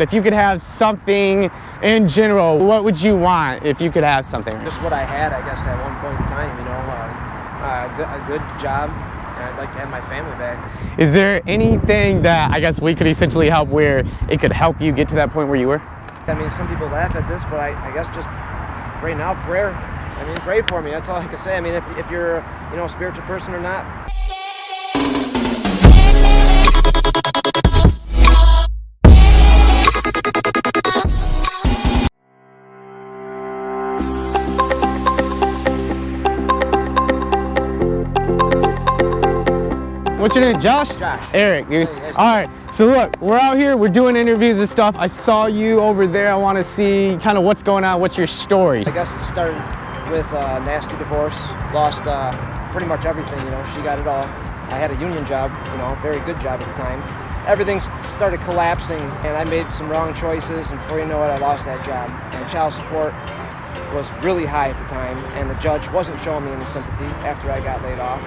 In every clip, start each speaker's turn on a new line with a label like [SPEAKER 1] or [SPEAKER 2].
[SPEAKER 1] If you could have something in general, what would you want if you could have something?
[SPEAKER 2] Just what I had, I guess, at one point in time, you know, a good job, and I'd like to have my family back.
[SPEAKER 1] Is there anything that I guess we could essentially help where it could help you get to that point where you were?
[SPEAKER 2] I mean, some people laugh at this, but I guess just right now, prayer. I mean, pray for me. That's all I can say. I mean, if you're, you know, a spiritual person or not.
[SPEAKER 1] What's your name, Josh?
[SPEAKER 2] Josh.
[SPEAKER 1] Eric, dude.
[SPEAKER 2] Hey, nice.
[SPEAKER 1] All right, so look, we're out here, we're doing interviews and stuff. I saw you over there. I want to see kind of what's going on. What's your story?
[SPEAKER 2] I guess it started with a nasty divorce. Lost pretty much everything, you know. She got it all. I had a union job, you know, very good job at the time. Everything started collapsing, and I made some wrong choices, and before you know it, I lost that job. And child support was really high at the time, and the judge wasn't showing me any sympathy after I got laid off.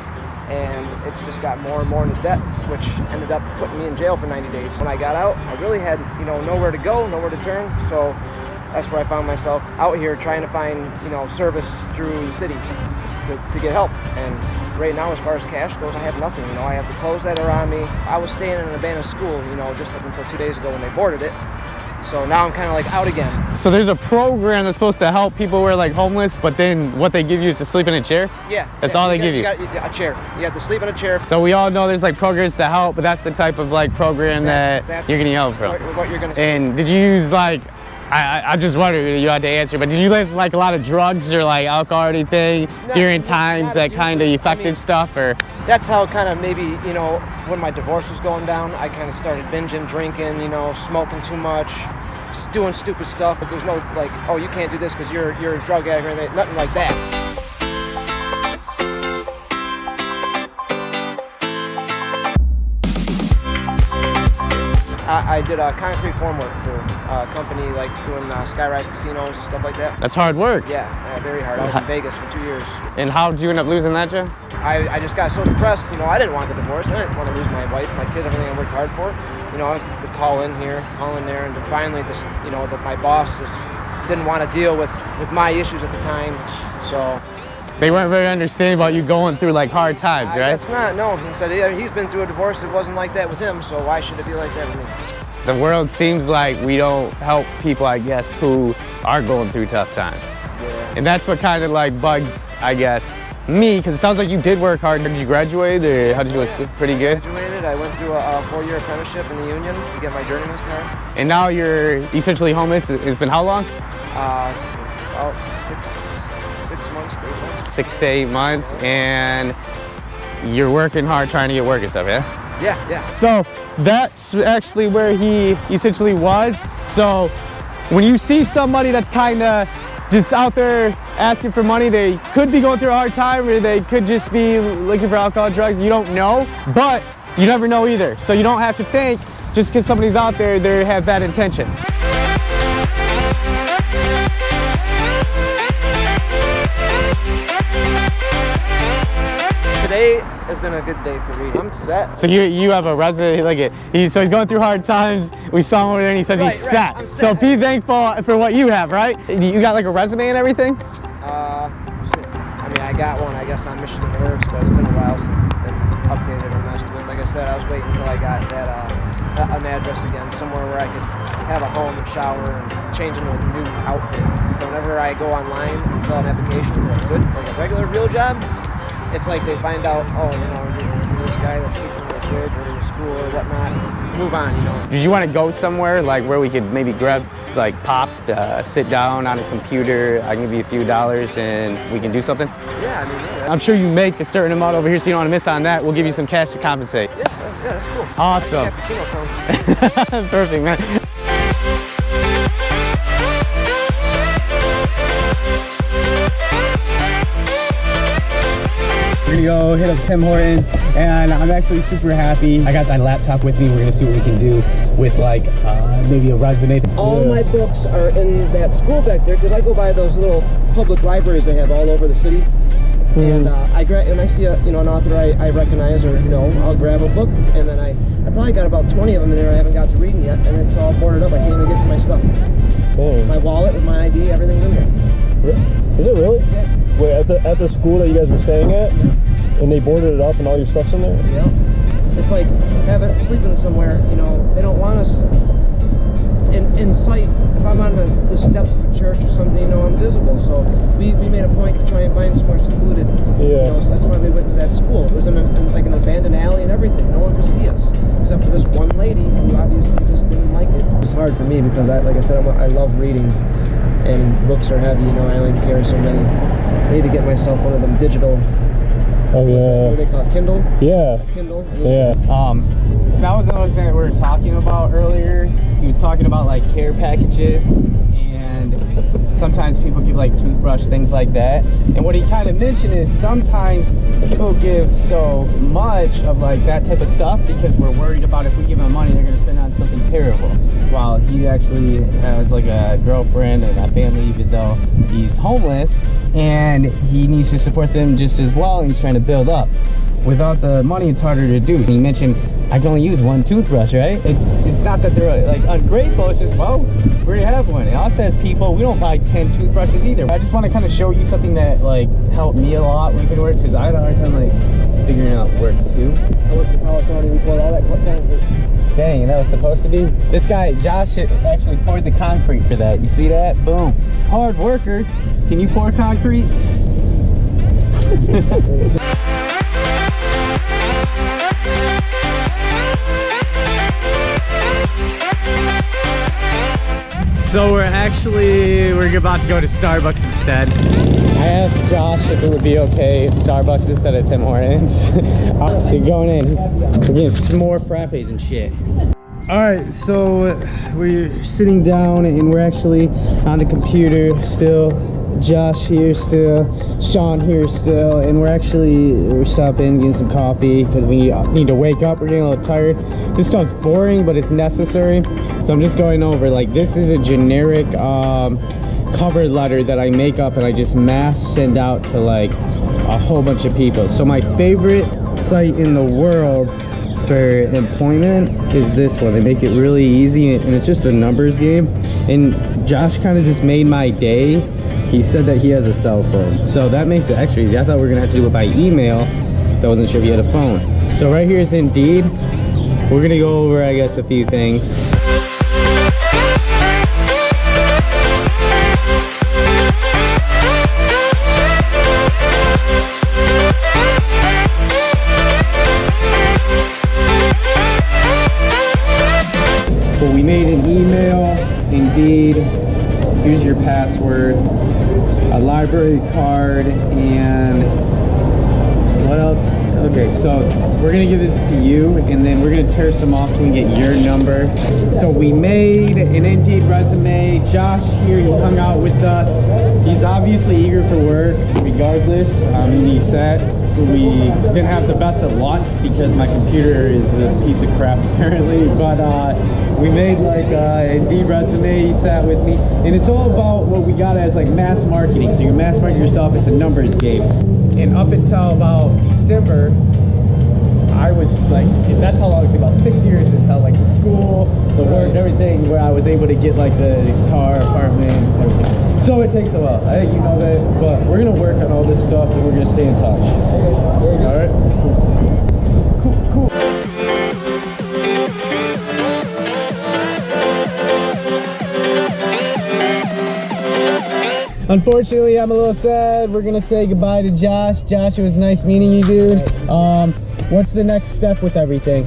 [SPEAKER 2] And it just got more and more into debt, which ended up putting me in jail for 90 days. When I got out, I really had, you know, nowhere to go, nowhere to turn. So that's where I found myself out here trying to find, you know, service through the city to get help. And right now, as far as cash goes, I have nothing. You know, I have the clothes that are on me. I was staying in an abandoned school, you know, just up until 2 days ago when they boarded it. So now I'm kind of like out again.
[SPEAKER 1] So there's a program that's supposed to help people who are like homeless, but then what they give you is to sleep in a chair?
[SPEAKER 2] Yeah.
[SPEAKER 1] That's all they give you?
[SPEAKER 2] A chair. You have to sleep in a chair.
[SPEAKER 1] So we all know there's like programs to help, but that's the type of like program that you're getting help from.
[SPEAKER 2] What you're gonna see.
[SPEAKER 1] And did you use like, I'm just wondering, you had to answer, but did you use like a lot of drugs or like alcohol or anything during times that kind of affected stuff, or?
[SPEAKER 2] That's how kind of maybe, you know, when my divorce was going down, I kind of started binging, drinking, you know, smoking too much, just doing stupid stuff. But there's no like, oh, you can't do this because you're a drug addict or anything, nothing like that. I did concrete formwork for a company like doing skyrise casinos and stuff like that.
[SPEAKER 1] That's hard work.
[SPEAKER 2] Yeah, very hard. I was in Vegas for 2 years.
[SPEAKER 1] And how did you end up losing that job?
[SPEAKER 2] I just got so depressed. You know, I didn't want the divorce. I didn't want to lose my wife, my kids, everything I worked hard for. You know, I would call in here, call in there, and then finally, this, you know, my boss just didn't want to deal with my issues at the time. So.
[SPEAKER 1] They weren't very understanding about you going through like hard times, right?
[SPEAKER 2] That's not, no. He said he's been through a divorce. It wasn't like that with him, so why should it be like that with me?
[SPEAKER 1] The world seems like we don't help people, I guess, who are going through tough times.
[SPEAKER 2] Yeah.
[SPEAKER 1] And that's what kind of like bugs, I guess, me, because it sounds like you did work hard. Did you graduate, or how did you do school? Pretty good?
[SPEAKER 2] I graduated. I went through a 4-year apprenticeship in the union to get my journeyman's card.
[SPEAKER 1] And now you're essentially homeless. It's been how long?
[SPEAKER 2] About 6 months, 8 months.
[SPEAKER 1] 6 to 8 months, and you're working hard trying to get work and stuff, yeah?
[SPEAKER 2] Yeah.
[SPEAKER 1] So that's actually where he essentially was. So when you see somebody that's kind of just out there asking for money, they could be going through a hard time, or they could just be looking for alcohol, drugs. You don't know, but you never know either. So you don't have to think just because somebody's out there, they have bad intentions.
[SPEAKER 2] Today has been a good day for reading. I'm set.
[SPEAKER 1] So you have a resume, like he's going through hard times. We saw him over there and he says he's set. So be thankful for what you have, right? You got like a resume and everything?
[SPEAKER 2] I mean, I got one, I guess, on Michigan Works, but it's been a while since it's been updated or messed with. Like I said, I was waiting until I got that an address again, somewhere where I could have a home and shower and change into a new outfit. Whenever I go online and fill out an application for a good, like a regular real job, it's like they find out, oh, you know, you're this guy that's sleeping with kids or in school or whatnot, move on, you know.
[SPEAKER 1] Did you want to go somewhere like where we could maybe grab, like pop, sit down on a computer, I can give you a few dollars and we can do something?
[SPEAKER 2] Yeah, I mean, yeah.
[SPEAKER 1] I'm sure you make a certain amount over here, so you don't want to miss on that. We'll give you some cash to compensate.
[SPEAKER 2] Yeah, that's cool.
[SPEAKER 1] Awesome. Perfect, man. We're gonna go hit up Tim Hortons, and I'm actually super happy. I got my laptop with me. We're gonna see what we can do with like maybe a resume.
[SPEAKER 2] All my books are in that school back there, because I go by those little public libraries they have all over the city. And when I see an author I recognize or know, I'll grab a book, and then I probably got about 20 of them in there I haven't got to reading yet, and it's all boarded up. I can't even get to my stuff. My wallet with my ID, everything's in there.
[SPEAKER 3] Is it really?
[SPEAKER 2] Yeah.
[SPEAKER 3] Wait, at the school that you guys were staying at, and they boarded it up and all your stuff's in there?
[SPEAKER 2] Yeah. It's like sleeping somewhere, they don't want us in sight. If I'm on the steps of a church or something, I'm visible. So we made a point to try and find somewhere secluded.
[SPEAKER 3] Yeah.
[SPEAKER 2] So that's why we went to that school. It was in like an abandoned alley and everything. No one could see us, except for this one lady who obviously just didn't like it. It's hard for me because, like I said, I love reading, and books are heavy. I only carry so many. I need to get myself one of them digital.
[SPEAKER 3] Oh yeah.
[SPEAKER 2] What do they call it? Kindle?
[SPEAKER 3] Yeah.
[SPEAKER 2] Kindle?
[SPEAKER 3] Yeah.
[SPEAKER 1] That was another thing that we were talking about earlier. He was talking about like care packages, and sometimes people give like toothbrush, things like that. And what he kind of mentioned is sometimes people give so much of like that type of stuff because we're worried about if we give them money, they're going to spend on something terrible. While he actually has like a girlfriend and a family, even though he's homeless, and he needs to support them just as well, and he's trying to build up. Without the money, it's harder to do. He mentioned I can only use one toothbrush, right? It's not that they're like ungrateful, it's just, well, we already have one. And us as people, we don't buy 10 toothbrushes either. I just want to kind of show you something that like helped me a lot when it could work, because I had a hard time like figuring out work too.
[SPEAKER 2] I worked at Palo County before all that concrete.
[SPEAKER 1] Dang, that was supposed to be. This guy, Josh, actually poured the concrete for that. You see that? Boom. Hard worker. Can you pour concrete? So we're about to go to Starbucks instead. I asked Josh if it would be okay if Starbucks instead of Tim Hortons. So you're going in. We're getting some more frappes and shit. Alright, so we're sitting down and we're actually on the computer still. Josh here still, Sean here still, and we're stopping, getting some coffee because we need to wake up. We're getting a little tired. This stuff's boring, but it's necessary. So I'm just going over, like, this is a generic cover letter that I make up and I just mass send out to like a whole bunch of people. So my favorite site in the world for employment is this one. They make it really easy and it's just a numbers game. And Josh kind of just made my day. He said that he has a cell phone, so that makes it extra easy. I thought we were gonna have to do it by email, so I wasn't sure if he had a phone. So right here is Indeed. We're gonna go over, I guess, a few things. Well, we made an email, Indeed. Here's your password, a library card, and what else? Okay, so we're gonna give this to you, and then we're gonna tear some off so we can get your number. So we made an Indeed resume. Josh here, he hung out with us. He's obviously eager for work, regardless. He said we didn't have the best of luck because my computer is a piece of crap apparently, but we made like an Indeed resume. He sat with me, and it's all about what we got as like mass marketing. So you can mass market yourself. It's a numbers game. And up until about December, I was like, that's how long it took, about 6 years until like the school, the work, everything, where I was able to get like the car, apartment, everything. So it takes a while. I think you know that, but we're gonna work on all this stuff and we're gonna stay in touch. Okay. All right. Cool. Unfortunately, I'm a little sad. We're gonna say goodbye to Josh. Josh, it was nice meeting you, dude. What's the next step with everything?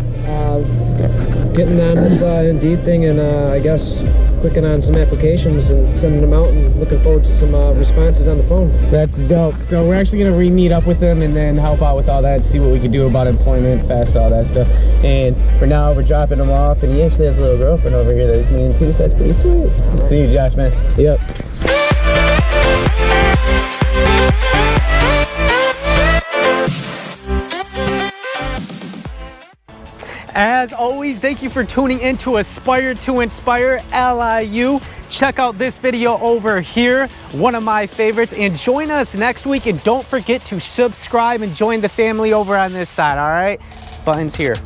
[SPEAKER 2] Getting on this Indeed thing, and I guess clicking on some applications and sending them out, and looking forward to some responses on the phone.
[SPEAKER 1] That's dope. So we're actually gonna re-meet up with them and then help out with all that, see what we can do about employment, fast, all that stuff. And for now, we're dropping him off, and he actually has a little girlfriend over here that he's meeting too, so that's pretty sweet. Right. See you, Josh, man. Yep. As always, thank you for tuning in to Aspire to Inspire LIU. Check out this video over here, one of my favorites, and join us next week. And don't forget to subscribe and join the family over on this side, all right? Buttons here.